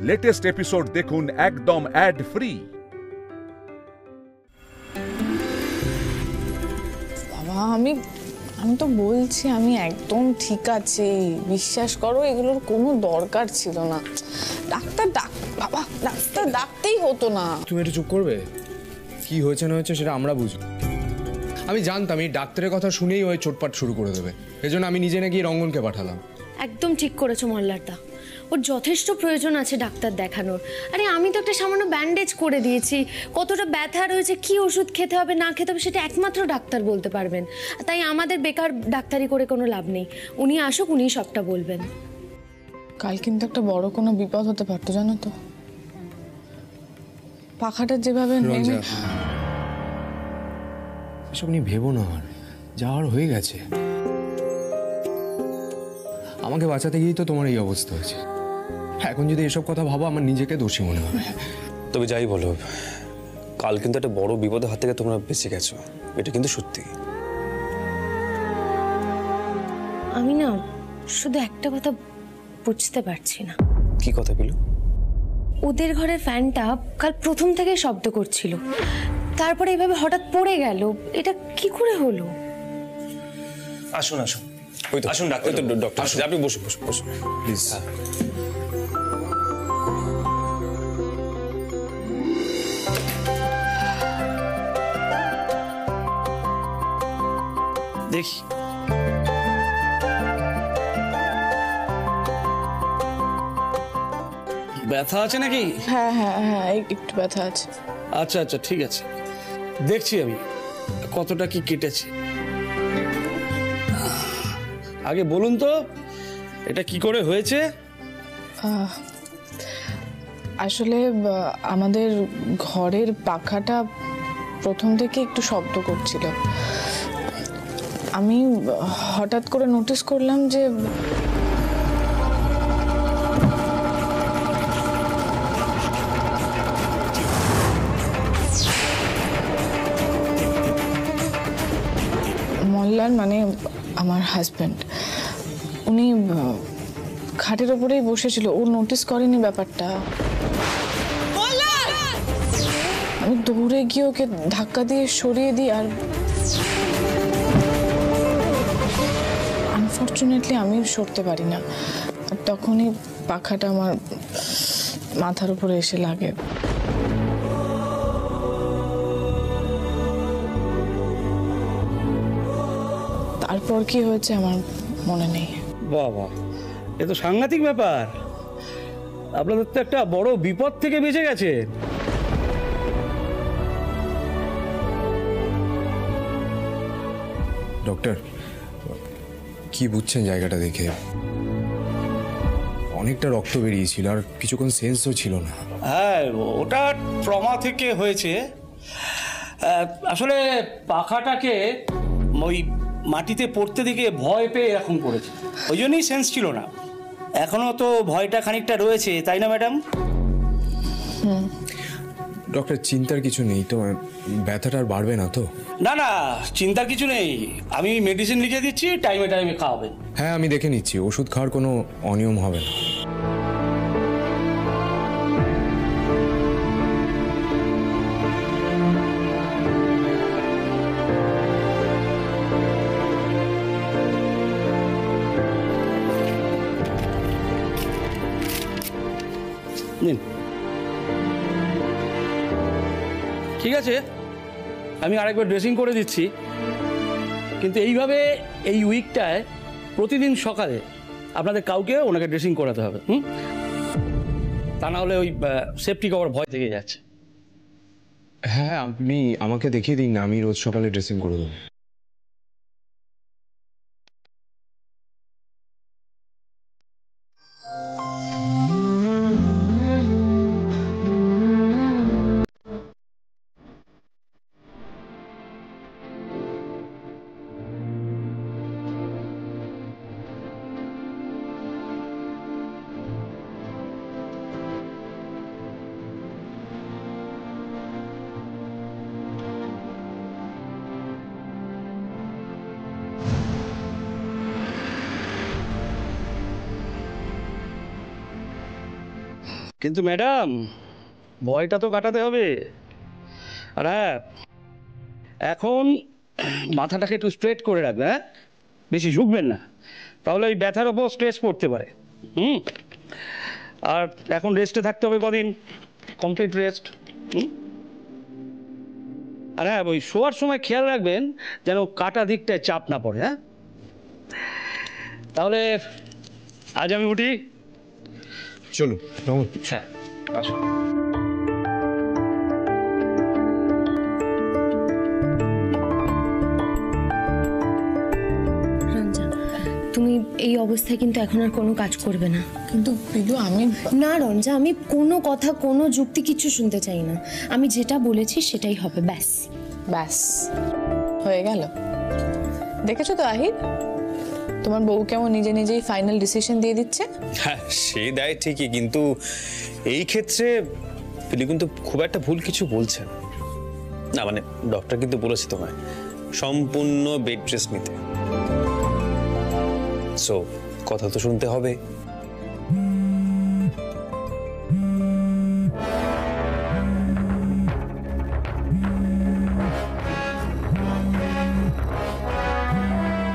Latest episode দেখুন একদম add free. বাবা আমি তো বলছি আমি একদম ঠিক আছি, বিশ্বাস করো এগুলোর কোনো দরকার ছিল না। বাবা ডাক্তার ডাকতেই হতো না। তুমি একটু চুপ করবে? কি হয়েছে না হয়েছে সেটা আমরা বুঝবো। আমি জানতাম এই ডাক্তারের কথা শুনেই ওই চোটপাট শুরু করে দেবে, এজন্য আমি নিজে নাকি রঙ্গনকে পাঠালাম। একদম ঠিক করেছো মল্লারদা, ওর যথেষ্ট প্রয়োজন আছে ডাক্তার দেখানোর। আরে আমি তো একটা সামান্য ব্যান্ডেজ করে দিয়েছি, কতটা ব্যথা রয়েছে, কি ওষুধ খেতে হবে না খেতে হবে সেটা একমাত্র ডাক্তার বলতে পারবেন। তাই আমাদের বেকার ডাক্তারি করে কোনো লাভ নেই, উনি আসুক, উনি সবটা বলবেন। কাল কিন্তু একটা বড় কোনো বিপদ হতে পারতো জানো তো। পাখাটা যেভাবে এসব নিয়ে ভেবো না, আর যাওয়ার হয়ে গেছে। আমাকে বাঁচাতে গিয়েই তো তোমার এই অবস্থা হয়েছে। এখন যদি এসব কথা ভাবো আমার নিজেকে দোষী মনে হবে। তবে যাই বলো, কাল কিন্তু একটা বড় বিপদের হাত থেকে তোমরা বেঁচে গেছো, এটা কিন্তু সত্যি। আমি না শুধু একটা কথা বুঝতে পারছি না। কি কথা বলো? ওদের ঘরের ফ্যানটা কাল প্রথম থেকে শব্দ করছিল, তারপরে এইভাবে হঠাৎ পড়ে গেল, এটা কি করে হলো? আসুন আসুন, আসুন ডাক্তার, ডক্টর আপনি বসুন বসুন বসুন প্লিজ। দেখি ব্যথা আছে নাকি? হ্যাঁ হ্যাঁ হ্যাঁ একটু ব্যথা আছে। আচ্ছা আচ্ছা ঠিক আছে, দেখছি আমি কতটা কি কেটেছে। আগে বলুন তো এটা কি করে হয়েছে? আসলে আমাদের ঘরের পাখাটা প্রথম থেকে একটু শব্দ করছিল। আমি হঠাৎ করে নোটিস করলাম যে মল্লার মানে আমার হাজব্যান্ড, উনি খাটের ওপরেই বসেছিল, ও নোটিস করেনি ব্যাপারটা। আমি দৌড়ে গিয়ে ওকে ধাক্কা দিয়ে সরিয়ে দিই, আর আনফর্চুনেটলি আমি সরতে পারি না, আর তখনই পাখাটা আমার মাথার উপরে এসে লাগে। তারপর কি হয়েছে আমার মনে নেই। বাবা এ তো সাংঘাতিক ব্যাপার, আপনাদের তো একটা বড় বিপদ থেকে বেঁচে গেছে। ডক্টর কি বুঝছেন জায়গাটা দেখে? অনেকটা রক্ত বেরিয়েছিল আর কিছুক্ষণ সেন্সও ছিল না। হ্যাঁ ওটা ট্রমা থেকে হয়েছে। আসলে পাখাটাকে ওই মাটিতে পড়তে দিকে ভয় পেয়ে এরকম করেছে, ওই জন্যই সেন্স ছিল না। এখনো তো ভয়টা খানিকটা রয়েছে, তাই না ম্যাডাম? ডক্টর চিন্তার কিছু নেই তো? ব্যথাটা আর বাড়বে না তো? না না চিন্তার কিছু নেই, আমি মেডিসিন লিখে দিচ্ছি, টাইমে টাইমে খাওয়াবেন। হ্যাঁ আমি দেখে নিচ্ছি, ওষুধ খাওয়ার কোনো অনিয়ম হবে না। নিন, ঠিক আছে আমি আরেকবার ড্রেসিং করে দিচ্ছি, কিন্তু এইভাবে এই উইকটায় প্রতিদিন সকালে আপনাদের কাউকে ওনাকে ড্রেসিং করাতে হবে। তা না হলে ওই সেফটি কভার ভয় থেকে যাচ্ছে। হ্যাঁ আপনি আমাকে দেখিয়ে দিন না, আমি রোজ সকালে ড্রেসিং করে দেবো। কিন্তু ম্যাডাম ভয়টা তো কাটাতে হবে। আর হ্যাঁ, এখন মাথাটাকে একটু স্ট্রেট করে রাখবে, হ্যাঁ, বেশি ঝুঁকবেন না, তাহলে ওই ব্যথার ওপর স্ট্রেস পড়তে পারে। আর এখন রেস্টে থাকতে হবে কদিন, কমপ্লিট রেস্ট। আর হ্যাঁ, ওই শোয়ার সময় খেয়াল রাখবেন যেন কাটা দিকটায় চাপ না পড়ে। হ্যাঁ, তাহলে আজ আমি উঠি। চলুন। হ্যাঁ, আসুন। রঞ্জা, তুমি এই অবস্থায় কিন্তু এখন আর কোনো কাজ করবে না। কিন্তু পিলু আমি না রঞ্জা, আমি কোনো কথা কোনো যুক্তি কিছু শুনতে চাই না। আমি যেটা বলেছি সেটাই হবে, ব্যাস। ব্যাস হয়ে গেল। দেখেছো তো আহির, তোমার বউ কেমন নিজে নিজেই ফাইনাল ডিসিশন দিয়ে দিচ্ছে। হ্যাঁ, সে দেয় ঠিকই, কিন্তু এই ক্ষেত্রে পিলু কিন্তু খুব একটা ভুল কিছু বলছে না। মানে ডক্টর কিন্তু বলেছে তোমায় সম্পূর্ণ বেড রেস্ট নিতে, সো কথা তো শুনতে হবে।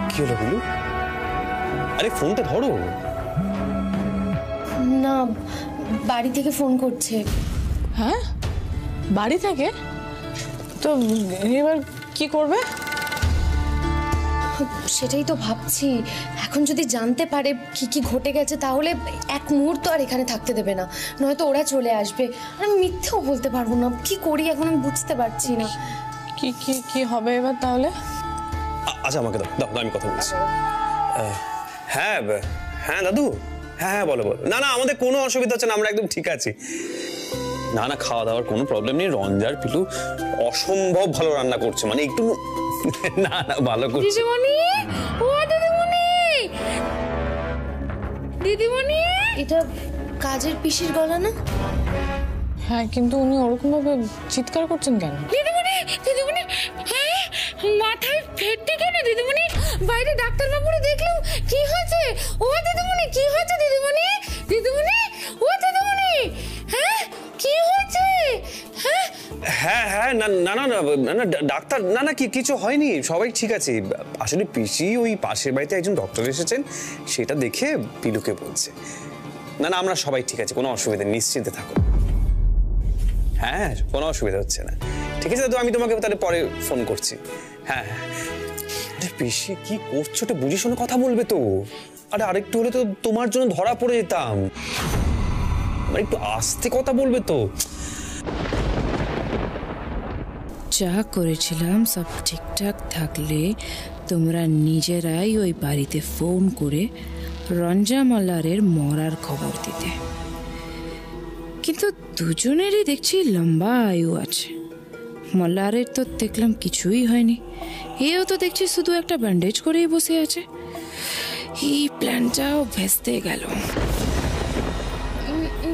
কি হলো পিলু? আরে ফোনটা ধরো। না, বাড়ি থেকে ফোন করছে। হ্যাঁ, বাড়ি থেকে? তো এবার কি করবে? সেটাই তো ভাবছি, এখন যদি জানতে পারে কি কি ঘটে গেছে তাহলে এক মুহূর্ত আর এখানে থাকতে দেবে না, নয়তো ওরা চলে আসবে। আমি মিথ্যেও বলতে পারবো না, কি করি এখন আমি বুঝতে পারছি না। কি কি কি হবে এবার তাহলে? আচ্ছা আমাকে দাও দাও, আমি কথা বলছি। হ্যাঁ হ্যাঁ দাদু, হ্যাঁ হ্যাঁ বলো বলো। না না, আমাদের কোনো অসুবিধা হচ্ছে না, আমরা একদম ঠিক আছি। না না, খাওয়া দাওয়ার কোনো প্রবলেম নেই। রঞ্জার পিলু অসম্ভব ভালো রান্না করছে, মানে একটু না না ভালো করছে। দিদিমণি, ও দিদিমণি, দিদিমণি, এটা কাজের পিসির গলা না? হ্যাঁ, কিন্তু উনি ওরকম ভাবে চিৎকার করছেন কেন? দিদিমণি, দিদিমণি, হ্যাঁ, মাথায় ফেটে কেন দিদিমণি? বাইরে ডাক্তারবাবুরে দেখলাম, কি হয়েছে? ও দিদিমণি, কি হয়েছে দিদিমণি? দিদিমণি, ও দিদিমণি, হ্যাঁ, কি হয়েছে? হ্যাঁ হ্যাঁ হ্যাঁ, না না না না না ডাক্তার, না না কিছু হয়নি, সবাই ঠিক আছে। আসলে পিসি ওই পাশের বাড়িতে একজন ডক্টর এসেছেন, সেটা দেখে পিলুকে বলছে। না না, আমরা সবাই ঠিক আছে, কোনো অসুবিধা, নিশ্চিন্তে থাকো। হ্যাঁ, কোনো অসুবিধা হচ্ছে না। ঠিক আছে দাদু, আমি তোমাকে তাহলে পরে ফোন করছি। হ্যাঁ হ্যাঁ, পিসি কি করছো, ওটা বুঝে শুনে কথা বলবে তো। আরে আরেকটু হলে তো তোমার জন্য ধরা পড়ে যেতাম, একটু আস্তে কথা বলবে তো। যা করেছিলাম সব ঠিকঠাক থাকলে তোমরা নিজেরাই ওই বাড়িতে ফোন করে রঞ্জা মাল্লারের মরার খবর দিতে। কিন্তু দুজনেরই দেখছি লম্বা আয়ু আছে। মাল্লারের তো দেখলাম কিছুই হয়নি, এও তো দেখছি শুধু একটা ব্যান্ডেজ করেই বসে আছে। এই প্ল্যানটাও ভেস্তে গেল।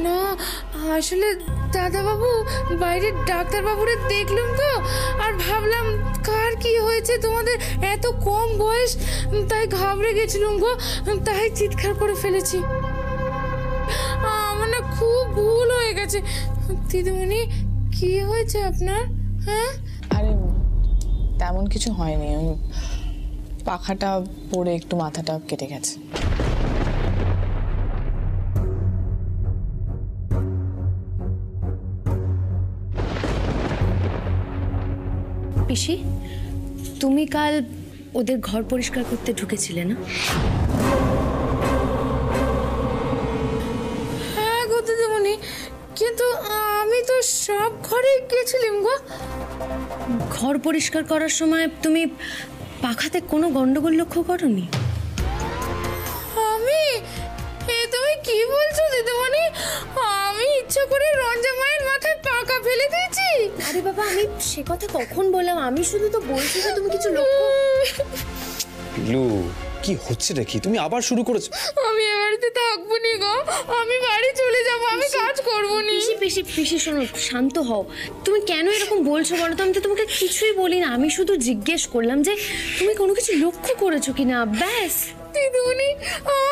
না, আসলে দাদাবাবু, বাইরে ডাক্তারবাবুরে দেখলাম তো, আর ভাবলাম কার কি হয়েছে, তোমাদের এত কম বয়স, তাই ঘাবড়ে গেছিলাম গো, তাই চিৎকার করে ফেলেছি। আমার না খুব ভুল হয়ে গেছে। দিদিমণি, কি হয়েছে আপনার? হ্যাঁ, আরে তেমন কিছু হয়নি, ওই পাখাটা পড়ে একটু মাথাটা কেটে গেছে। পিসি, তুমি কাল ওদের ঘর পরিষ্কার করতে ঢুকেছিলে না? হ্যাঁ গো দিদিমণি, কিন্তু আমি তো সব ঘরে গেছিলাম গো। ঘর পরিষ্কার করার সময় তুমি পাখাতে কোনো গন্ডগোল লক্ষ্য করোনি? আমি, এ তুমি কি বলছো দিদিমণি? আমি ইচ্ছা করে রঞ্জা মায়ের মাথায় পাকা ফেলে দিয়েছি? আরে বাবা, আমি সে কথা কখন বললাম? আমি শুধু তো বলছি যে তুমি কিছু লক্ষ্য। পিলু, কি হচ্ছে নাকি? তুমি আবার শুরু করেছো? আমি এ বাড়িতে থাকবো নি গো, আমি বাড়ি চলে যাবো, আমি কাজ করবো নি। পিসি পিসি পিসি, শোনো, শান্ত হও। তুমি কেন এরকম বলছো বলো তো? আমি তো তোমাকে কিছুই বলি না, আমি শুধু জিজ্ঞেস করলাম যে তুমি কোনো কিছু লক্ষ্য করেছো কিনা, ব্যাস। দিদিমণি,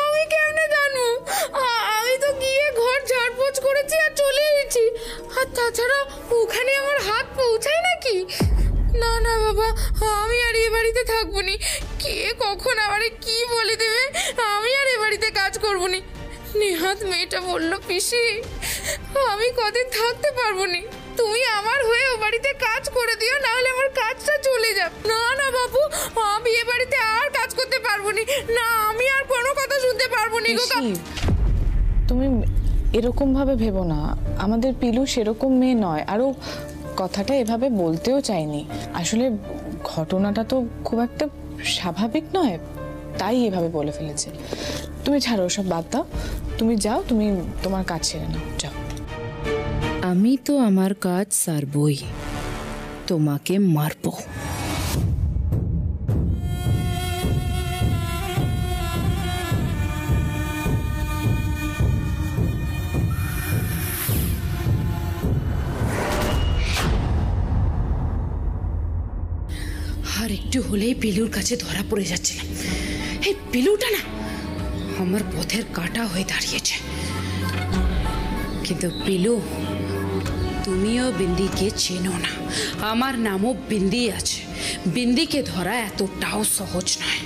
আমি কেমনে জানবো? আমি তো গিয়ে ঘর ঝাড়পোছ করেছি আর বাবা, আমি আর এ বাড়িতে থাকবো নি। কে কখন আমারে কি বলে দেবে, আমি আর এ বাড়িতে কাজ করবো নি। নেহাত মেয়েটা বললো, পিসি আমি কদিন থাকতে পারবো নি, তুমি আমার হয়ে ও বাড়িতে কাজ করে দিও, না হলে আমার কাজটা চলে যাবে। না না বাবু, আমি এ বাড়িতে আর কাজ করতে পারবো নি, না আমি আর কোনো কথা শুনতে পারবো নি গো। পিসি, তুমি এরকম ভাবে ভেবো না, আমাদের পিলু সেরকম মেয়ে নয়, আরও কথাটা এভাবে বলতেও চাইনি। আসলে ঘটনাটা তো খুব একটা স্বাভাবিক নয়, তাই এভাবে বলে ফেলেছে। তুমি ছাড়ো, সব বাদ দাও, তুমি যাও, তুমি তোমার কাজ ছেড়ে নাও, যাও। আমি তো আমার কাজ সারবই, তোমাকে মারবো। আর একটু হলেই পিলুর কাছে ধরা পড়ে যাচ্ছিলাম। এই পিলুটা না আমার পথের কাঁটা হয়ে দাঁড়িয়েছে। কিন্তু পিলু, তুমিও বিন্দিকে চেনো না, আমার নামও বিন্দি আছে। বিন্দিকে ধরা এতটাও সহজ নয়।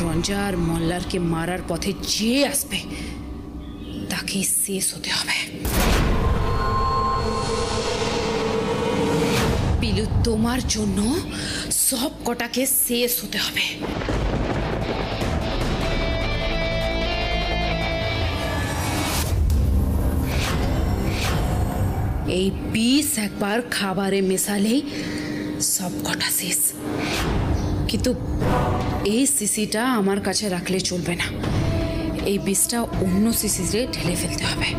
রঞ্জা আর মল্লারকে মারার পথে যে আসবে তাকে শেষ হতে হবে। পিলু, তোমার জন্য সব কটাকে শেষ হতে হবে। এই বিষ একবার খাবারে মেশালেই সব কটা শেষ। কিন্তু এই শিশিটা আমার কাছে রাখলে চলবে না, এই বিষটা অন্য শিশিতে ঢেলে ফেলতে হবে।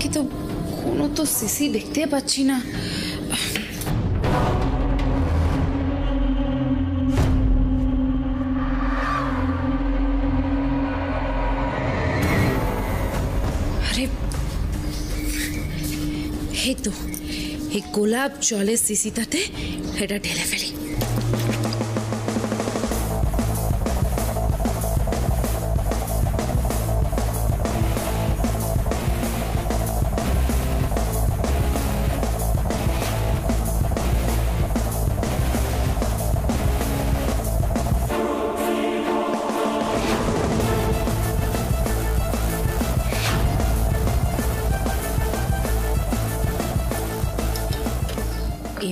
কিন্তু কোনো তো শিশি দেখতে পাচ্ছি না। আরে এই তো, এই গোলাপ জলের শিশিটাতে এটা ঢেলে ফেলি।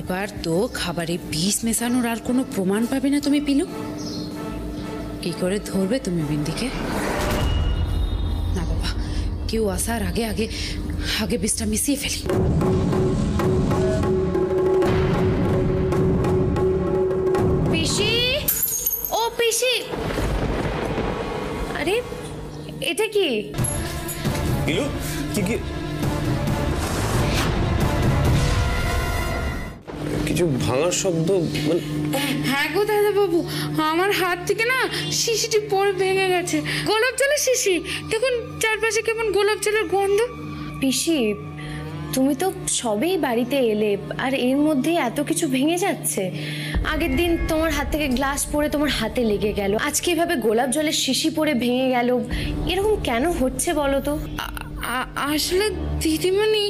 এবার তো খাবারে বিষ মেশানোর আর কোনো প্রমাণ পাবে না তুমি পিলু। কি করে ধরবে তুমি বিন্দিকে? না বাবা, কেউ আসার আগে আগে আগে বিষটা মিশিয়ে ফেলি। পিসি, ও পিসি, আরে এটা কি? পিলু, কি কি কিছু ভাঙার শব্দ? মানে হ্যাঁ গো দাদা বাবু, আমার হাত থেকে না শিশিটি পরে ভেঙে গেছে। গোলাপ জলের শিশি, দেখুন চারপাশে কেমন গোলাপ জলের গন্ধ। পিসি, তুমি তো সবেই বাড়িতে এলে আর এর মধ্যে এত কিছু ভেঙে যাচ্ছে। আগের দিন তোমার হাত থেকে গ্লাস পড়ে তোমার হাতে লেগে গেল, আজকে এভাবে গোলাপ জলের শিশি পড়ে ভেঙে গেল। এরকম কেন হচ্ছে বলো তো? আসলে দিদিমণি,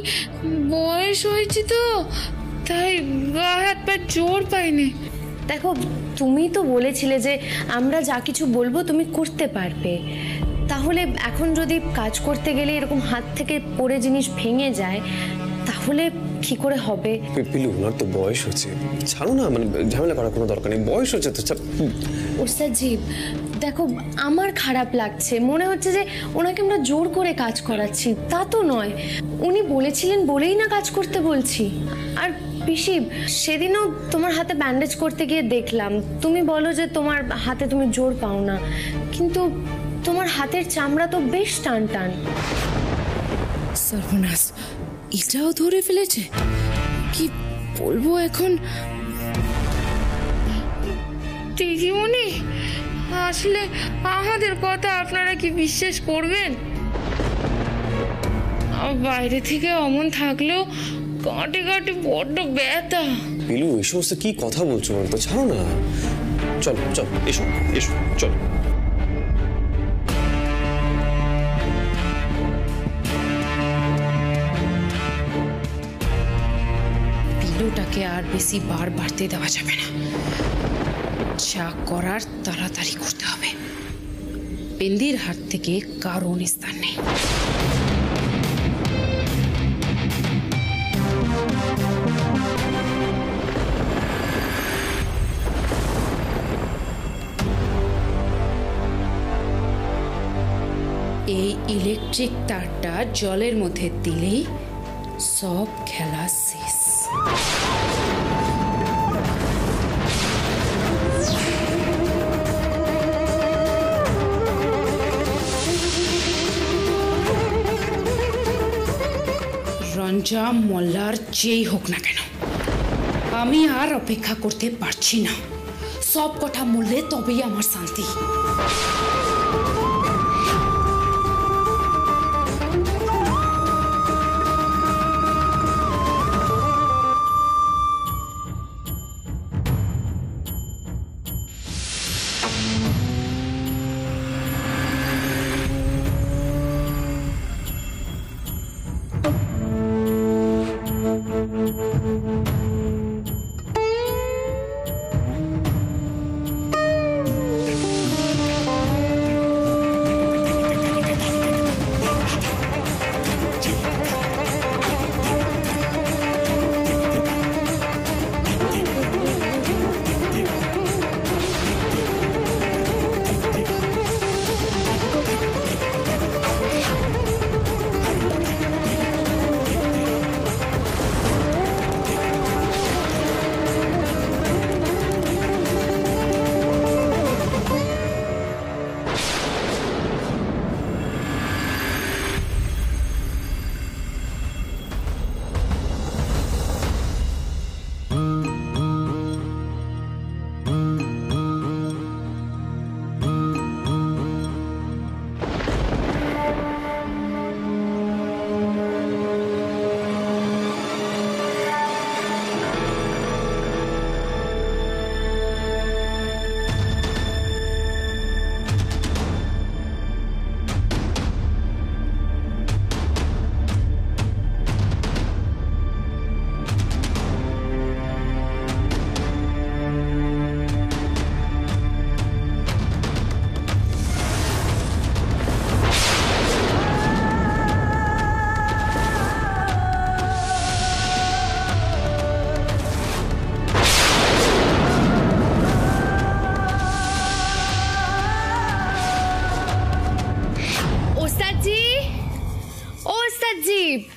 বয়স হয়েছে তো, তাই গা হাত পা জোর পাইনি। দেখো, তুমি তো বলেছিলে যে আমরা যা কিছু বলবো তুমি করতে পারবে। তাহলে এখন যদি কাজ করতে গেলে এরকম হাত থেকে পড়ে জিনিস ভেঙে যায়, তাহলে কি করে হবে? পিলু, ওনার তো বয়স হচ্ছে, ছাড়ো না, মানে ঝামেলা করার কোনো দরকার নেই, বয়স হচ্ছে তো। ওস্তাদজি, দেখো আমার খারাপ লাগছে, মনে হচ্ছে যে ওনাকে আমরা জোর করে কাজ করাচ্ছি। তা তো নয়, উনি বলেছিলেন বলেই না কাজ করতে বলছি। আর পিসি, সেদিনও তোমার হাতে ব্যান্ডেজ করতে গিয়ে দেখলাম, তুমি বলো যে তোমার হাতে তুমি জোর পাও না, কিন্তু তোমার হাতের চামড়া তো বেশ টান টান। সর্বনাশ, এটাও ধরে ফেলেছে। কি বলবো এখন? দিদিমণি, আসলে আমাদের কথা আপনারা কি বিশ্বাস করবেন? বাইরে থেকে অমন থাকলেও কাঁটে কাঁটে বড্ড ব্যথা। পিলু, এই সমস্ত কি কথা বলছো? তো ছাড়ো না, চলো চলো, এসো এসো, চলো। পিলুটাকে এটাকে আর বেশি বার বাড়তে দেওয়া যাবে না। যা করার তাড়াতাড়ি করতে হবে। পেন্দির হাত থেকে কারো নিস্তার নেই। এই ইলেকট্রিক তারটা জলের মধ্যে দিলেই সব খেলা শেষ। রঞ্জা মোল্লার যেই হোক না কেন, আমি আর অপেক্ষা করতে পারছি না। সব কথা মূল্যে তবেই আমার শান্তি।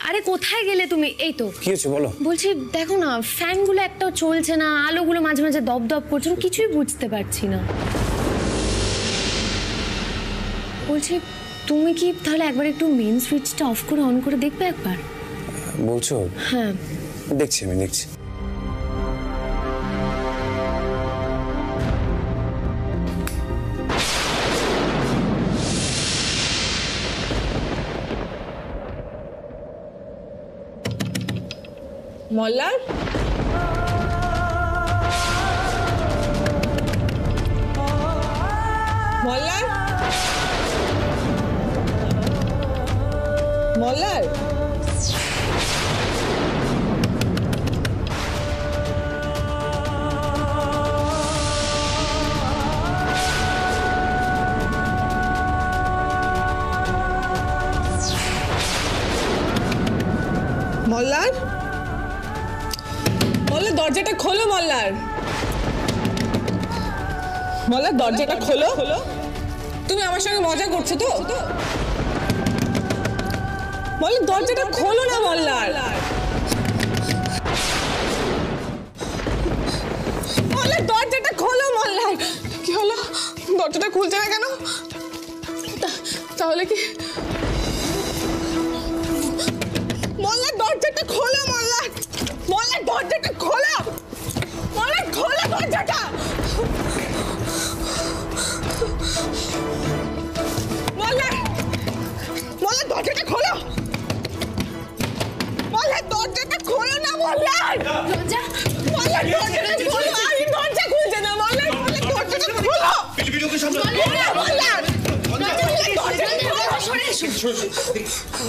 আরে কোথায় গেলে তুমি? এই তো। কি হয়েছে বলো? বলছি দেখো না, ফ্যানগুলো একটাও চলছে না, আলোগুলো মাঝে মাঝে দপদপ করছে, কিছুই বুঝতে পারছি না। বলছি তুমি কি তাহলে একবার একটু মেইন সুইচটা অফ করে অন করে দেখবে একবার? বলছো? হ্যাঁ দেখছি, আমি দেখছি। মল্লার, মল্লার, মল্লার, মল্লার, মল্লার দরজাটা খোলো। মল্লার, মল্লার দরজাটা খোলো। তুমি আমার সঙ্গে মজা করছো তো? মল্লার দরজাটা খোলো না। মল্লার, মল্লার দরজাটা খোলো। মল্লার, কি হলো? দরজাটা খুলছে না কেন? তাহলে কি? মল্লার দরজাটা খোলো। মল্লার, মল্লার দরজাটা খোলো। মল্লার খোলো দরজাটা। মল্লার, মল্লার দরজাটা খোলো। মল্লার দরজাটা খোলো না। মল্লার, লজ্জা, মল্লার দরজাটা খোলো। আমি দরজা খুলছে না। মল্লার, মল্লার দরজাটা খোলো।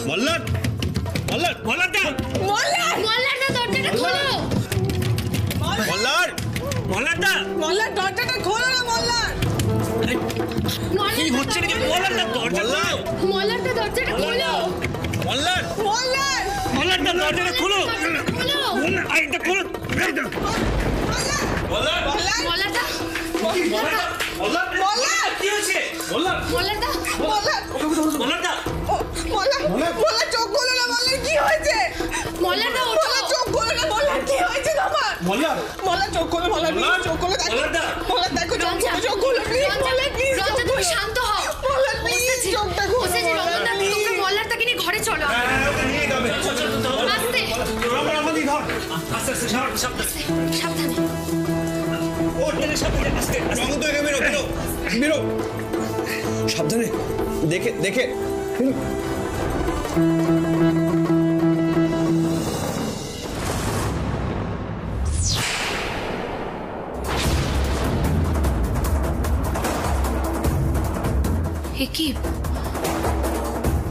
মল্লার, মল্লার, মল্লার, মল্লারটা, মল্লারটা দরজাটা খোলো। মল্লার মল্লারটা মল্লার দরজাটা খোলো না মল্লার। কি হচ্ছে নাকি? মল্লারটা দরজা মল্লার মল্লারটা দরজাটা খোলো। মল্লার মল্লার মল্লারটা দরজাটা খোলো। এটা খোলো। মল্লার মল্লারটা মল্লার কি হয়েছে? মল্লার মল্লারটা মল্লারটা মল্লার চোখ খোলো না মল্লার, কি হয়েছে? মল্লারটা মল্লার চোখ খোলো না মল্লার, কি হয়েছে তোমার? মল্লার মল্লার চোখ খোলো, মল্লার please, চোখ খোলো, দেখো। মল্লারটা মল্লার দেখো, রঞ্জা, চোখ খোলো please, মল্লার please, চোখ রঞ্জা, তুমি খোলো। শান্ত হও। মল্লার please, চোখটা খোলো, ওসেজি মল্লার। রঞ্জনদা, তোমরা মল্লারটাকে নিয়ে ঘরে চলো। আস্তে সাবধানে। বেরো সাবধানে, দেখে দেখে বেরো। এ কি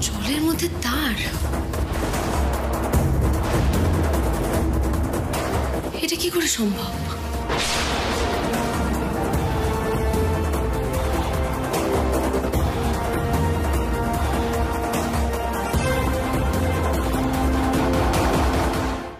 জলের মধ্যে তার? এটা কি করে সম্ভব?